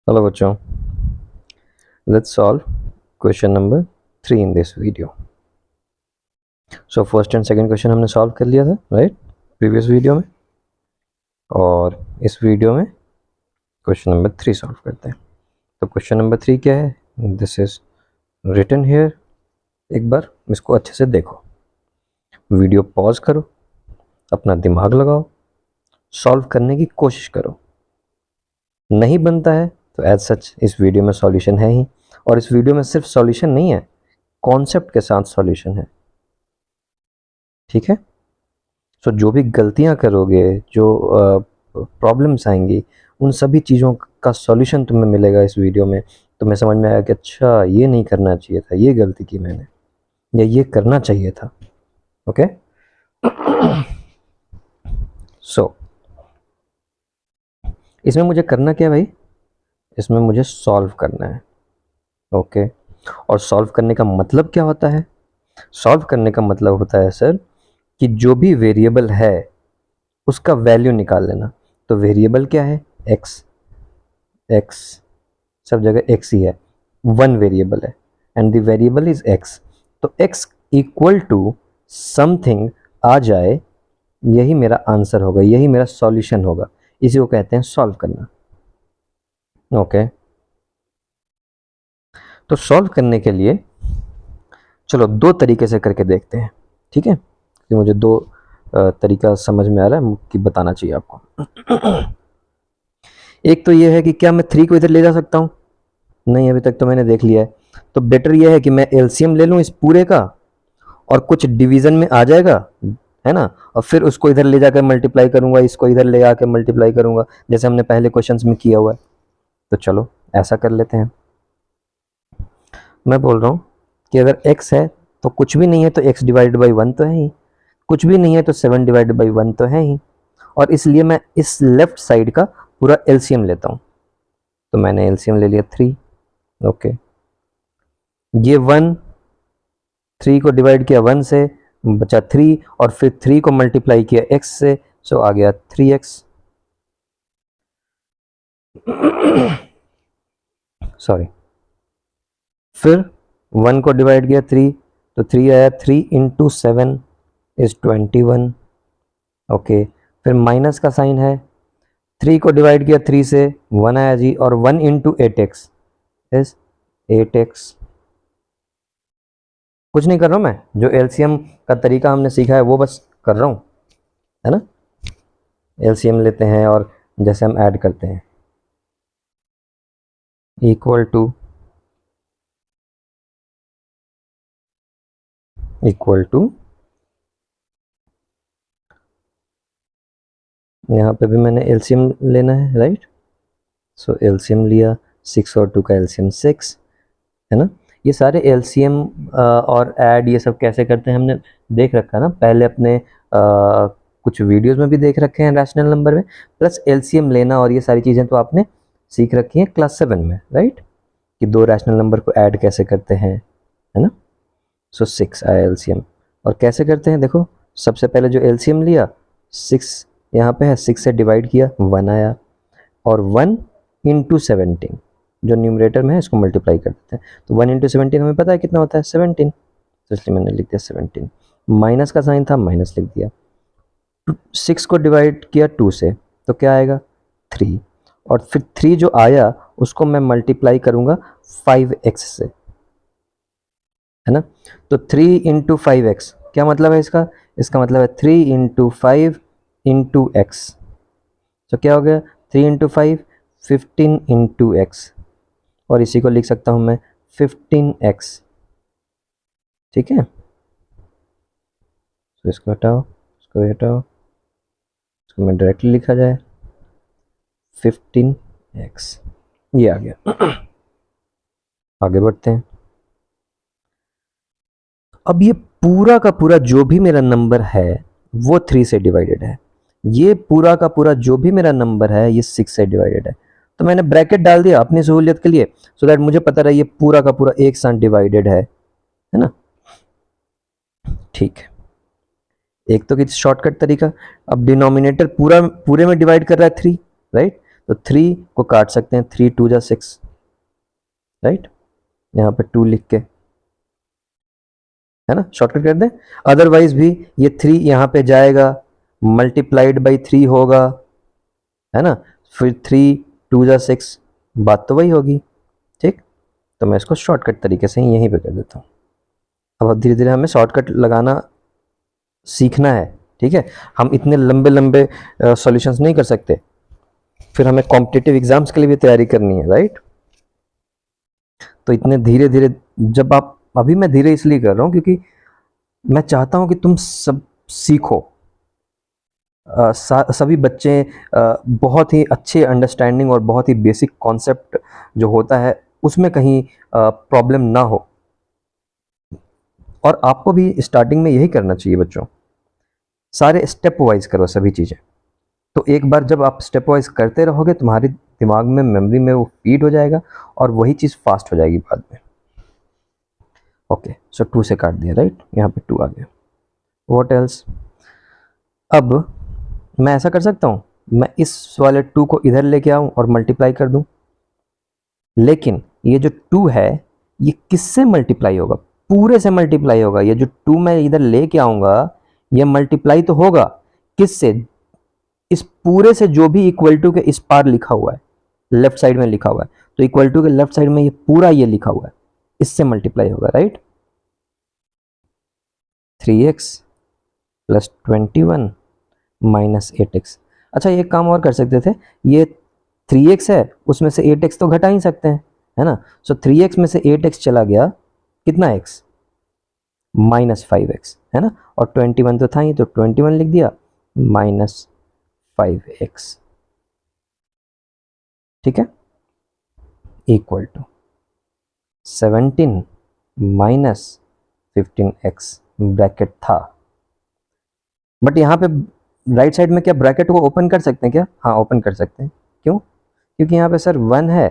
Hello बच्चों, let's solve question number 3 in this video. So first and second question हमने solve कर लिया था राइट, प्रीवियस वीडियो में। और इस वीडियो में क्वेश्चन नंबर 3 सॉल्व करते हैं। तो क्वेश्चन नंबर 3 क्या है, दिस इज रिटन हियर। एक बार इसको अच्छे से देखो, वीडियो पॉज करो, अपना दिमाग लगाओ, सॉल्व करने की कोशिश करो। नहीं बनता है तो एज सच इस वीडियो में सॉल्यूशन है ही, और इस वीडियो में सिर्फ सॉल्यूशन नहीं है, कॉन्सेप्ट के साथ सॉल्यूशन है। ठीक है, तो जो भी गलतियां करोगे, जो प्रॉब्लम्स आएंगी, उन सभी चीज़ों का सॉल्यूशन तुम्हें मिलेगा इस वीडियो में। तुम्हें समझ में आया कि अच्छा ये नहीं करना चाहिए था, ये गलती की मैंने, या ये करना चाहिए था। ओके सो इसमें मुझे करना क्या है भाई, इसमें मुझे सॉल्व करना है। ओके, और सॉल्व करने का मतलब क्या होता है? सॉल्व करने का मतलब होता है सर कि जो भी वेरिएबल है उसका वैल्यू निकाल लेना। तो वेरिएबल क्या है? एक्स। एक्स सब जगह एक्स ही है, वन वेरिएबल है and the variable is x. तो एक्स इक्वल टू समथिंग आ जाए, यही मेरा आंसर होगा, यही मेरा सॉल्यूशन होगा। इसी को कहते हैं सॉल्व करना। ओके, तो सॉल्व करने के लिए चलो दो तरीके से करके देखते हैं। ठीक है, कि मुझे दो तरीका समझ में आ रहा है कि बताना चाहिए आपको। एक तो ये है कि क्या मैं 3 को इधर ले जा सकता हूँ? नहीं, अभी तक तो मैंने देख लिया है। तो बेटर ये है कि मैं एलसीएम ले लूँ इस पूरे का, और कुछ डिवीजन में आ जाएगा, है ना, और फिर उसको इधर ले जाकर मल्टीप्लाई करूंगा, इसको इधर ले आकर मल्टीप्लाई करूंगा, जैसे हमने पहले क्वेश्चंस में किया हुआ है। तो चलो ऐसा कर लेते हैं। मैं बोल रहा हूँ कि अगर x है तो कुछ भी नहीं है तो x डिवाइडेड बाई 1 तो है ही, कुछ भी नहीं है तो 7 डिवाइडेड बाई 1 तो है ही, और इसलिए मैं इस लेफ्ट साइड का पूरा एलसीएम लेता हूँ। तो मैंने एलसीएम ले लिया 3। ओके, ये 1, 3 को डिवाइड किया 1 से, बचा 3, और फिर 3 को मल्टीप्लाई किया x से, सो आ गया 3x। सॉरी, फिर 1 को डिवाइड किया 3, तो 3 आया, 3 इंटू 7 इज 21। ओके, फिर माइनस का साइन है, 3 को डिवाइड किया 3 से, 1 आया जी, और 1 इंटू 8x इज 8x। कुछ नहीं कर रहा हूँ मैं, जो एलसीएम का तरीका हमने सीखा है वो बस कर रहा हूँ, है ना। एलसीएम लेते हैं और जैसे हम ऐड करते हैं, इक्वल टू यहाँ पे भी मैंने एलसीएम लेना है राइट। सो एलसीएम लिया, 6 और 2 का एलसीएम 6, है ना। ये सारे एलसीएम और ऐड ये सब कैसे करते हैं हमने देख रखा है ना पहले अपने कुछ वीडियोस में भी देख रखे हैं रैशनल नंबर में, प्लस एलसीएम लेना और ये सारी चीज़ें तो आपने सीख रखी हैं क्लास 7 में राइट, कि दो रैशनल नंबर को ऐड कैसे करते हैं, है ना। सो 6 आया एलसीएम, और कैसे करते हैं देखो, सबसे पहले जो एलसीएम लिया 6 यहाँ पे है, 6 से डिवाइड किया 1 आया, और 1 इंटू 17 जो न्यूमरेटर में है इसको मल्टीप्लाई कर देते हैं। तो 1 इंटू 17 हमें पता है कितना होता है 17, तो इसलिए मैंने लिख दिया 17। माइनस का साइन था, माइनस लिख दिया। 6 को डिवाइड किया 2 से, तो क्या आएगा 3, और फिर 3 जो आया उसको मैं मल्टीप्लाई करूंगा 5x से, है ना। तो 3 इंटू 5x क्या मतलब है इसका? इसका मतलब है 3 इंटू 5 इंटू एक्स। तो क्या हो गया 3 इंटू 5, 15 इंटू एक्स, और इसी को लिख सकता हूं मैं 15x। ठीक है, तो इसको हटाओ, इसको हटाओ, इसको मैं डायरेक्टली लिखा जाए 15x, ये आ गया। आगे बढ़ते हैं। अब ये पूरा का पूरा जो भी मेरा नंबर है वो 3 से डिवाइडेड है, ये पूरा का पूरा जो भी मेरा नंबर है ये 6 से डिवाइडेड है। तो मैंने ब्रैकेट डाल दिया अपनी सहूलियत के लिए, सो दैट मुझे पता रहे ये पूरा का पूरा एक साथ डिवाइडेड है ना। ठीक है, एक तो कि शॉर्टकट तरीका। अब डिनोमिनेटर पूरा पूरे में डिवाइड कर रहा है 3 राइट, तो 3 को काट सकते हैं, 3 2 जा 6, राइट, यहाँ पे 2 लिख के, है ना, शॉर्टकट कर दें। अदरवाइज भी ये 3 यहाँ पे जाएगा, मल्टीप्लाइड बाई 3 होगा, है ना, फिर 3 2 जा 6, बात तो वही होगी, ठीक। तो मैं इसको शॉर्टकट तरीके से यहीं पे कर देता हूँ। अब धीरे धीरे हमें शॉर्टकट लगाना सीखना है, ठीक है। हम इतने लंबे लंबे सॉल्यूशंस नहीं कर सकते, फिर हमें कॉम्पिटिटिव एग्जाम्स के लिए भी तैयारी करनी है, राइट। तो इतने धीरे धीरे, जब आप, अभी मैं धीरे इसलिए कर रहा हूँ क्योंकि मैं चाहता हूँ कि तुम सब सीखो, सभी बच्चे बहुत ही अच्छे अंडरस्टैंडिंग और बहुत ही बेसिक कॉन्सेप्ट जो होता है उसमें कहीं प्रॉब्लम ना हो। और आपको भी स्टार्टिंग में यही करना चाहिए बच्चों, सारे स्टेप वाइज करो सभी चीज़ें। तो एक बार जब आप स्टेप वाइज करते रहोगे, तुम्हारे दिमाग में, मेमोरी में वो फीड हो जाएगा और वही चीज़ फास्ट हो जाएगी बाद में। ओके, सो 2 से काट दिया, राइट, यहाँ पे 2 आ गया। What else? अब मैं ऐसा कर सकता हूँ, मैं इस वाले 2 को इधर लेके आऊँ और मल्टीप्लाई कर दूँ, लेकिन ये जो 2 है ये किससे मल्टीप्लाई होगा? पूरे से मल्टीप्लाई होगा। ये जो 2 मैं इधर लेके आऊँगा ये मल्टीप्लाई तो होगा किससे? इस पूरे से, जो भी इक्वल टू के इस पार लिखा हुआ है, लेफ्ट साइड में लिखा हुआ है, तो इक्वल टू के लेफ्ट साइड में ये पूरा ये लिखा हुआ है, इससे मल्टीप्लाई होगा, right. 3x plus 21 minus 8x। अच्छा, एक काम और कर सकते थे, ये 3x है, उसमें से 8x तो घटा ही सकते हैं, है ना। सो 3x में से 8x चला गया, कितना x? -5x, है ना, और 21 तो था ही, तो 21 लिख दिया, -5x, ठीक है, equal to 17 minus 15x bracket था। बट यहाँ पे राइट साइड में क्या ब्रैकेट को ओपन कर सकते हैं क्या? हाँ, ओपन कर सकते हैं। क्यों? क्योंकि यहाँ पे सर 1 है,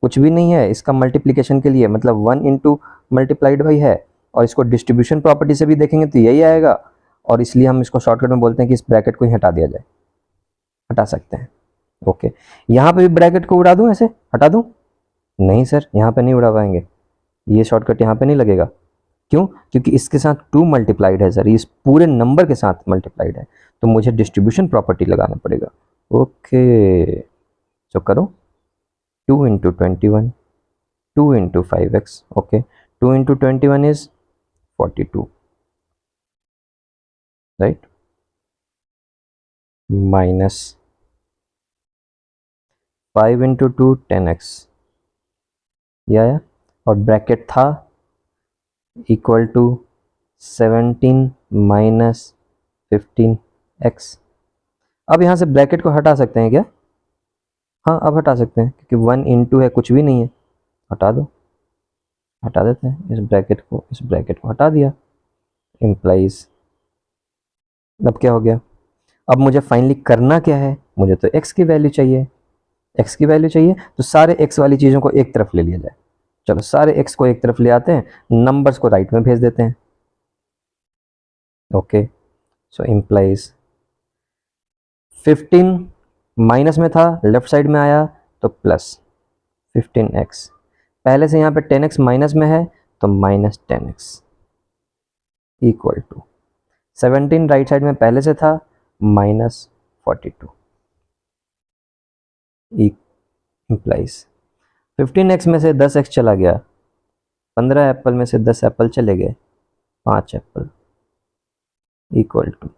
कुछ भी नहीं है, इसका मल्टीप्लिकेशन के लिए, मतलब 1 इंटू मल्टीप्लाइड बाई है, और इसको डिस्ट्रीब्यूशन प्रॉपर्टी से भी देखेंगे तो यही आएगा, और इसलिए हम इसको शॉर्टकट में बोलते हैं कि इस ब्रैकेट को ही हटा दिया जाए, हटा सकते हैं। ओके, यहाँ पे भी ब्रैकेट को उड़ा दूँ, ऐसे हटा दूँ? नहीं सर, यहाँ पे नहीं उड़ा पाएंगे, ये शॉर्टकट यहाँ पे नहीं लगेगा। क्यों? क्योंकि इसके साथ 2 मल्टीप्लाइड है सर, इस पूरे नंबर के साथ मल्टीप्लाइड है, तो मुझे डिस्ट्रीब्यूशन प्रॉपर्टी लगाना पड़ेगा। ओके, तो करो, 2 into 21, 2 into 5x, okay, 2 into 21 is 42, right, minus 5 into 2 10x, ये आया, और ब्रैकेट था इक्वल टू 17 माइनस 15x। अब यहाँ से ब्रैकेट को हटा सकते हैं क्या? हाँ, अब हटा सकते हैं, क्योंकि 1 इंटू है, कुछ भी नहीं है, हटा दो, हटा देते हैं इस ब्रैकेट को हटा दिया, इम्प्लाइज। अब क्या हो गया? अब मुझे फाइनली करना क्या है? मुझे तो x की वैल्यू चाहिए, x की वैल्यू चाहिए, तो सारे x वाली चीज़ों को एक तरफ ले लिया जाए। चलो, सारे x को एक तरफ ले आते हैं, नंबर्स को राइट में भेज देते हैं। ओके, सो इम्प्लाइज 15 माइनस में था, लेफ्ट साइड में आया तो प्लस 15x, पहले से यहाँ पे 10x माइनस में है तो minus 10x, equal to 17 right side में पहले से था, माइनस 42, इम्प्लाइज 15x में से 10x चला गया, 15 एप्पल में से 10 एप्पल चले गए, 5 एप्पल, इक्वल टू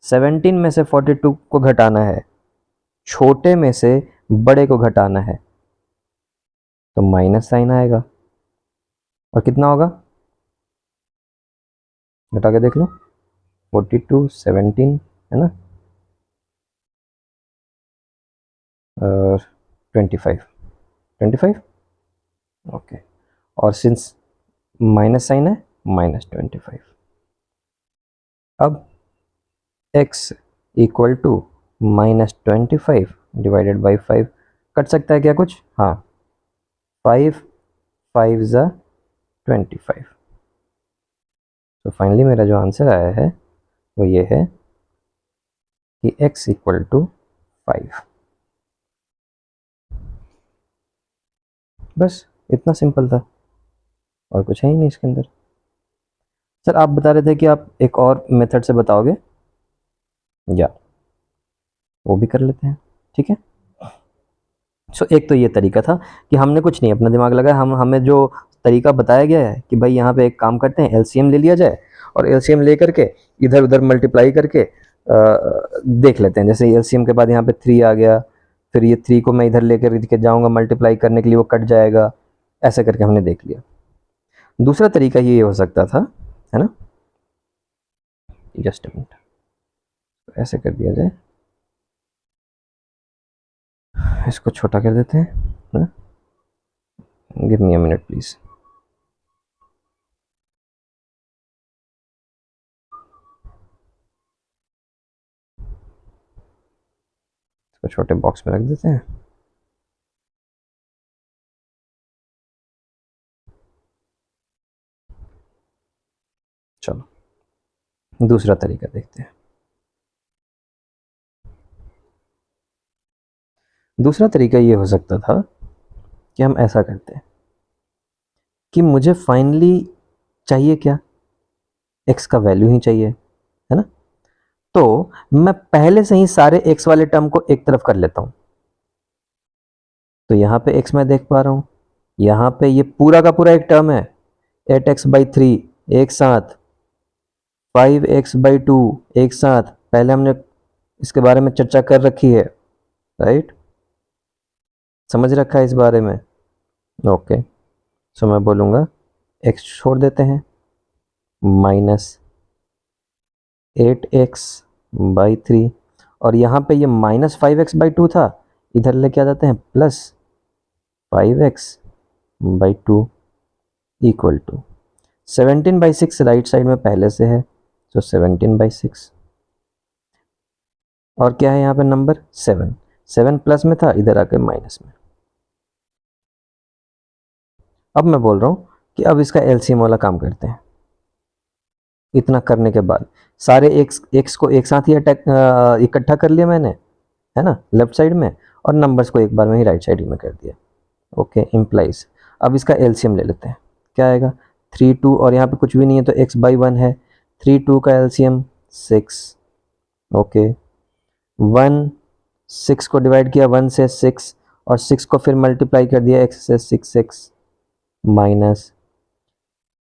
17 में से 42 को घटाना है, छोटे में से बड़े को घटाना है, तो माइनस साइन आएगा, और कितना होगा? घटा के देख लो, 42 17, है ना, और 25, ओके, और सिंस माइनस साइन है, -25। अब x equal to -25 divided by 5, कट सकता है क्या कुछ? हाँ, 5 5 ज़ा 25। तो फाइनली मेरा जो आंसर आया है वो ये है कि x इक्वल टू 5। बस इतना सिंपल था और कुछ है ही नहीं इसके अंदर। सर आप बता रहे थे कि आप एक और मेथड से बताओगे, या वो भी कर लेते हैं, ठीक है। सो एक तो ये तरीका था कि हमने कुछ नहीं अपना दिमाग लगाया, हमें जो तरीका बताया गया है कि भाई यहाँ पे एक काम करते हैं, एलसीएम ले लिया जाए और एलसीएम ले करके इधर उधर मल्टीप्लाई करके देख लेते हैं। जैसे एलसीएम के बाद यहाँ पे 3 आ गया, फिर ये 3 को मैं इधर लेकर के जाऊँगा मल्टीप्लाई करने के लिए, वो कट जाएगा, ऐसे करके हमने देख लिया। दूसरा तरीका ये हो सकता था, है ना, जस्ट अ मिनट, ऐसे कर दिया जाए, इसको छोटा कर देते हैं, give me a minute please. इसको छोटे बॉक्स में रख देते हैं। चलो दूसरा तरीका देखते हैं। दूसरा तरीका ये हो सकता था कि हम ऐसा करते हैं कि मुझे फाइनली चाहिए क्या, एक्स का वैल्यू ही चाहिए, है ना। तो मैं पहले से ही सारे एक्स वाले टर्म को एक तरफ कर लेता हूं। तो यहां पे एक्स मैं देख पा रहा हूं, यहां पे ये पूरा का पूरा एक टर्म है 8x/3 एक साथ, 5x/2 एक साथ, पहले हमने इसके बारे में चर्चा कर रखी है, राइट, समझ रखा है इस बारे में। ओके, सो मैं बोलूँगा x छोड़ देते हैं, -8x/3, और यहाँ पे ये -5x/2 था, इधर लेके आ जाते हैं +5x/2 equal to 17/6 right side में पहले से है, तो 17/6, और क्या है यहाँ पे नंबर 7, 7 प्लस में था, इधर आके माइनस में। अब मैं बोल रहा हूँ कि अब इसका एलसीएम वाला काम करते हैं। इतना करने के बाद सारे एक्स को एक साथ ही इकट्ठा कर लिया मैंने, है ना, लेफ्ट साइड में, और नंबर्स को एक बार में ही राइट साइड में कर दिया। ओके, इम्प्लाइज अब इसका एलसीएम ले लेते हैं, क्या आएगा 3 2, और यहाँ पे कुछ भी नहीं है तो x/1 है, 3 2 का एलसीएम 6। ओके, 1 6 को डिवाइड किया 1 से 6, और 6 को फिर मल्टीप्लाई कर दिया x से 6x, माइनस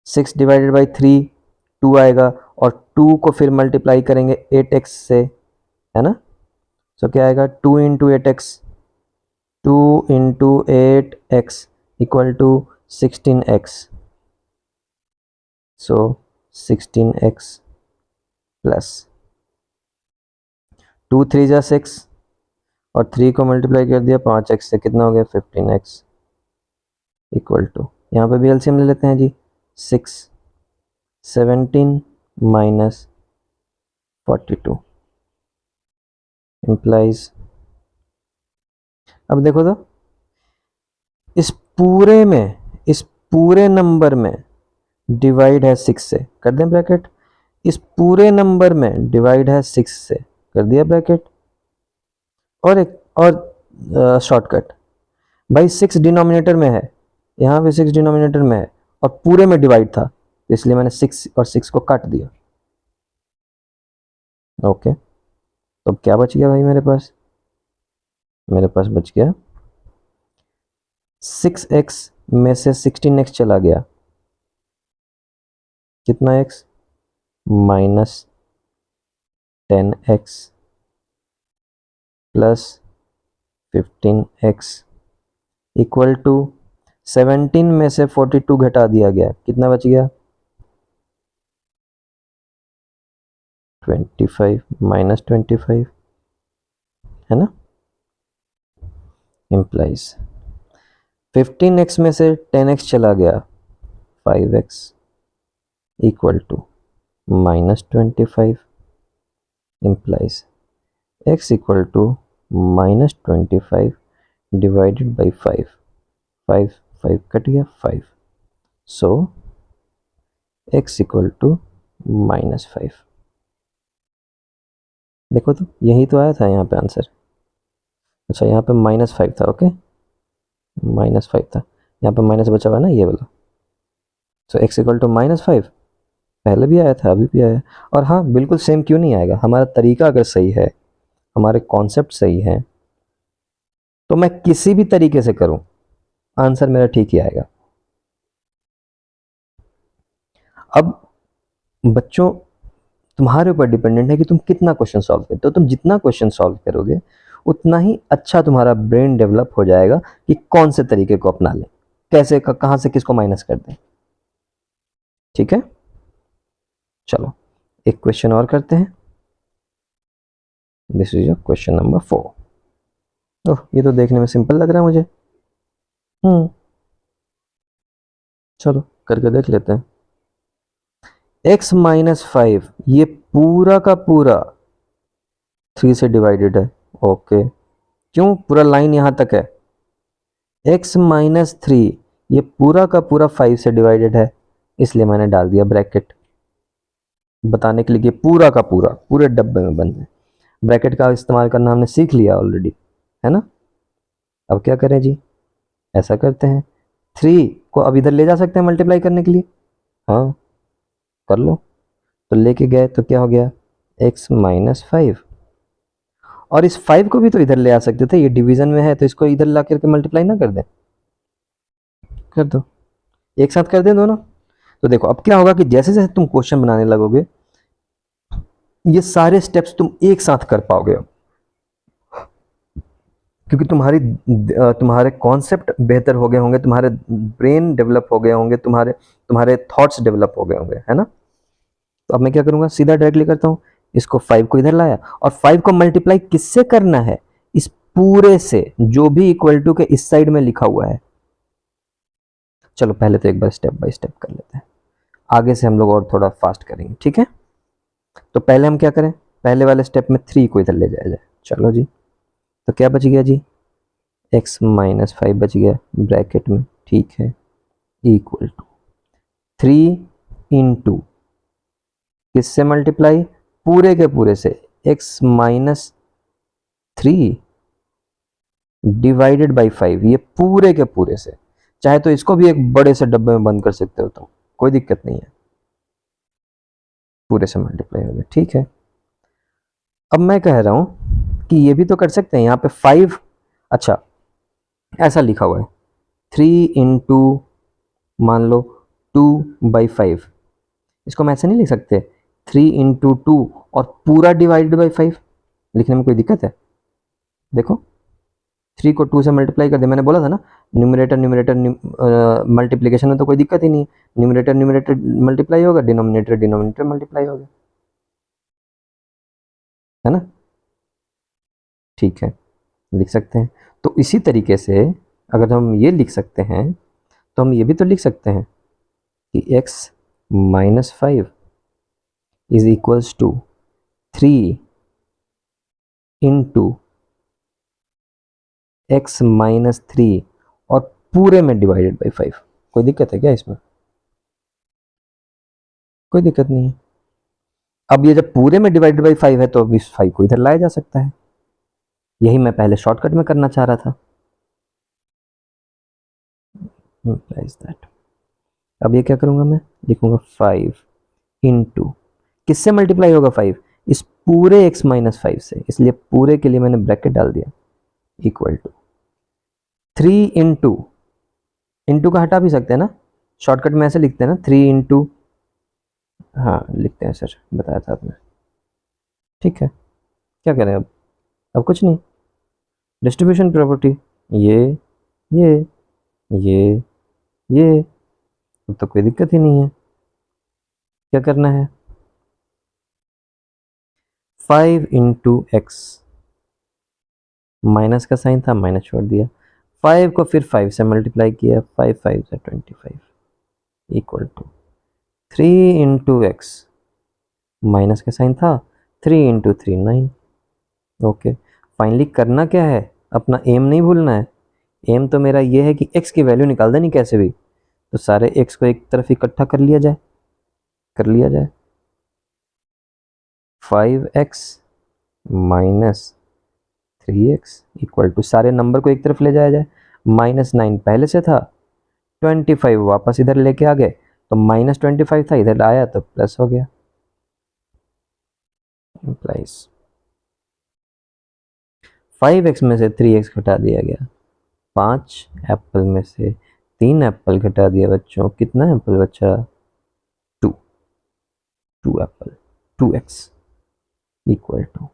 6 डिवाइडेड बाई 3 2 आएगा, और 2 को फिर मल्टीप्लाई करेंगे 8x से, है ना। सो क्या आएगा 2 into 8x, 2 into 8x equal to 16x, so 16x plus 2 3 जा 6, और 3 को मल्टीप्लाई कर दिया 5x से, कितना हो गया 15x इक्वल टू, यहाँ पे भी एलसीएम ले लेते हैं जी, 6 17 माइनस 42 इम्प्लाइज। अब देखो तो इस पूरे में, इस पूरे नंबर में डिवाइड है 6 से, कर दें ब्रैकेट, इस पूरे नंबर में डिवाइड है 6 से, कर दिया ब्रैकेट, और एक और शॉर्टकट, भाई 6 डिनोमिनेटर में है, यहाँ पे 6 डिनोमिनेटर में है और पूरे में डिवाइड था, तो इसलिए मैंने 6 और 6 को काट दिया। ओके, तो अब क्या बच गया भाई मेरे पास, मेरे पास बच गया 6x में से 16x चला गया, कितना x, -10x plus 15x equal to 17 में से 42 घटा दिया गया, कितना बच गया 25 -25, है ना, इम्प्लाइज 15x में से 10x चला गया 5x equal to -25 implies x equal to -25 divided by 5, 5 कट गया 5, सो x इक्वल टू -5। देखो तो यही तो आया था यहाँ पे आंसर, अच्छा यहाँ पे -5 था, ओके -5 था, यहाँ पे माइनस बचा हुआ है ना ये वाला, सो x इक्वल टू -5 पहले भी आया था अभी भी आया। और हाँ बिल्कुल सेम क्यों नहीं आएगा, हमारा तरीका अगर सही है, हमारे कॉन्सेप्ट सही है, तो मैं किसी भी तरीके से करूं आंसर मेरा ठीक ही आएगा। अब बच्चों तुम्हारे ऊपर डिपेंडेंट है कि तुम कितना क्वेश्चन सॉल्व करते हो। तुम जितना क्वेश्चन सॉल्व करोगे उतना ही अच्छा तुम्हारा ब्रेन डेवलप हो जाएगा कि कौन से तरीके को अपना लें, कैसे कहाँ से किसको माइनस कर दें। ठीक है, चलो एक क्वेश्चन और करते हैं। This is your question number 4। ओह ये तो देखने में सिंपल लग रहा है मुझे। चलो करके देख लेते हैं। x -5 ये पूरा का पूरा 3 से डिवाइडेड है। ओके, क्यों पूरा लाइन यहां तक है। x -3 ये पूरा का पूरा 5 से डिवाइडेड है, इसलिए मैंने डाल दिया ब्रैकेट बताने के लिए कि पूरा का पूरा पूरे डब्बे में बंद है। ब्रैकेट का इस्तेमाल करना हमने सीख लिया ऑलरेडी, है ना। अब क्या करें जी, ऐसा करते हैं 3 को अब इधर ले जा सकते हैं मल्टीप्लाई करने के लिए। हाँ कर लो, तो लेके गए तो क्या हो गया x -5, और इस 5 को भी तो इधर ले आ सकते थे, ये डिवीजन में है तो इसको इधर ला करके मल्टीप्लाई ना कर दें। कर दो, एक साथ कर दें दोनों। तो देखो अब क्या होगा कि जैसे जैसे तुम क्वेश्चन बनाने लगोगे ये सारे स्टेप्स तुम एक साथ कर पाओगे अब, क्योंकि तुम्हारे कॉन्सेप्ट बेहतर हो गए होंगे, तुम्हारे ब्रेन डेवलप हो गए होंगे, तुम्हारे थॉट्स डेवलप हो गए होंगे, है ना। तो अब मैं क्या करूंगा, सीधा डायरेक्टली करता हूँ। इसको 5 को इधर लाया और 5 को मल्टीप्लाई किससे करना है, इस पूरे से जो भी इक्वल टू के इस साइड में लिखा हुआ है। चलो पहले तो एक बार स्टेप बाय स्टेप कर लेते हैं, आगे से हम लोग और थोड़ा फास्ट करेंगे, ठीक है। तो पहले हम क्या करें, पहले वाले स्टेप में 3 को इधर ले जाया जाए। चलो जी, तो क्या बच गया जी, x -5 बच गया ब्रैकेट में, ठीक है, इक्वल टू 3 इंटू किससे मल्टीप्लाई, पूरे के पूरे से, x -3 डिवाइडेड बाई 5, ये पूरे के पूरे से। चाहे तो इसको भी एक बड़े से डब्बे में बंद कर सकते हो तुम, कोई दिक्कत नहीं है, पूरे से मल्टीप्लाई हो गया, ठीक है। अब मैं कह रहा हूं कि ये भी तो कर सकते हैं, यहाँ पे 5, अच्छा ऐसा लिखा हुआ है 3 इंटू मान लो 2/5, इसको मैं ऐसे नहीं लिख सकते 3 इंटू 2 और पूरा डिवाइडेड बाई 5, लिखने में कोई दिक्कत है। देखो 3 को 2 से मल्टीप्लाई कर दे, मैंने बोला था ना न्यूमरेटर न्यूमरेटर मल्टीप्लिकेशन में तो कोई दिक्कत ही नहीं है, न्यूमरेटर न्यूमरेटर मल्टीप्लाई होगा, डिनोमिनेटर डिनोमिनेटर मल्टीप्लाई होगा, है ना। ठीक है, लिख सकते हैं। तो इसी तरीके से अगर हम ये लिख सकते हैं तो हम ये भी तो लिख सकते हैं कि x -5 is equals to 3 into x -3 और पूरे में डिवाइडेड बाई 5। कोई दिक्कत है क्या इसमें, कोई दिक्कत नहीं है। अब ये जब पूरे में डिवाइडेड बाई 5 है तो अब इस 5 को इधर लाया जा सकता है, यही मैं पहले शॉर्टकट में करना चाह रहा था। दैट, अब ये क्या करूंगा, मैं लिखूंगा 5 इंटू किससे मल्टीप्लाई होगा 5, इस पूरे x -5 से, इसलिए पूरे के लिए मैंने ब्रैकेट डाल दिया, इक्वल टू 3 इंटू, इंटू का हटा भी सकते हैं ना, शॉर्टकट में ऐसे लिखते हैं ना 3 इंटू, हाँ लिखते हैं सर, बताया था आपने, ठीक है। क्या करें अब कुछ नहीं, डिस्ट्रीब्यूशन प्रॉपर्टी, ये ये ये ये, तो कोई दिक्कत ही नहीं है। क्या करना है, 5 इंटू एक्स, माइनस का साइन था माइनस छोड़ दिया, 5 को फिर 5 से मल्टीप्लाई किया, 5 5 से 25 equal to 3 into x, minus का साइन था, 3 इंटू 3 9। ओके, फाइनली करना क्या है, अपना एम नहीं भूलना है। एम तो मेरा ये है कि x की वैल्यू निकाल देनी कैसे भी, तो सारे x को एक तरफ इकट्ठा कर लिया जाए, 5x minus 3x equal to, सारे नंबर को एक तरफ ले जाया जाए, -9 पहले से था, 25 वापस इधर लेके आ गए तो -25 था, इधर आया तो प्लस हो गया। इम्प्लाइज 5x में से 3x घटा दिया गया, 5 एप्पल में से 3 एप्पल घटा दिया बच्चों, कितना एप्पल बचा? 2 apple, 2x equal to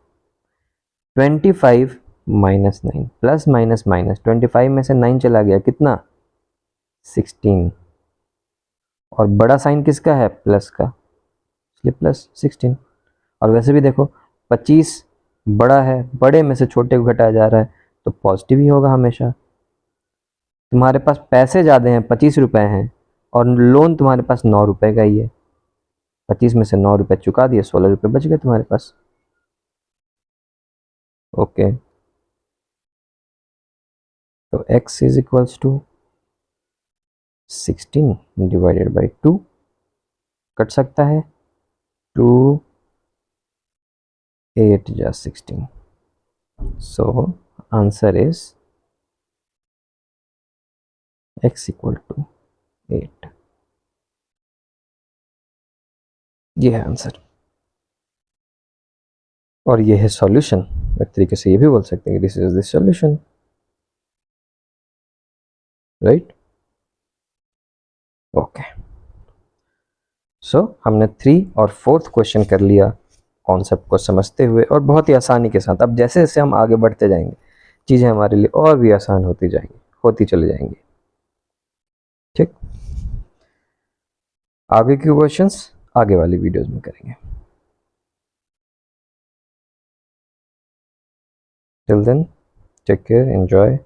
25 minus 9 plus minus minus, 25 में से 9 चला गया, कितना? 16। और बड़ा साइन किसका है? प्लस का, इसलिए प्लस 16। और वैसे भी देखो 25 बड़ा है, बड़े में से छोटे को घटाया जा रहा है तो पॉजिटिव ही होगा हमेशा। तुम्हारे पास पैसे ज़्यादा हैं, 25 रुपए हैं, और लोन तुम्हारे पास 9 रुपए का ही है। 25 में से 9 रुपए चुका दिए, 16 रुपए बच गए तुम्हारे पास। ओके, तो x is equals to 16 divided by 2, कट सकता है 2 8 जा 16, so answer is x equal to 8। ये है आंसर और ये है सॉल्यूशन। एक तरीके से ये भी बोल सकते हैं कि this is the solution, right? Okay, so हमने 3 और 4th क्वेश्चन कर लिया कॉन्सेप्ट को समझते हुए और बहुत ही आसानी के साथ। अब जैसे जैसे हम आगे बढ़ते जाएंगे चीज़ें हमारे लिए और भी आसान होती जाएंगी, होती चली जाएंगी। ठीक, आगे के क्वेश्चंस आगे वाली वीडियोस में करेंगे। Till then take care, enjoy.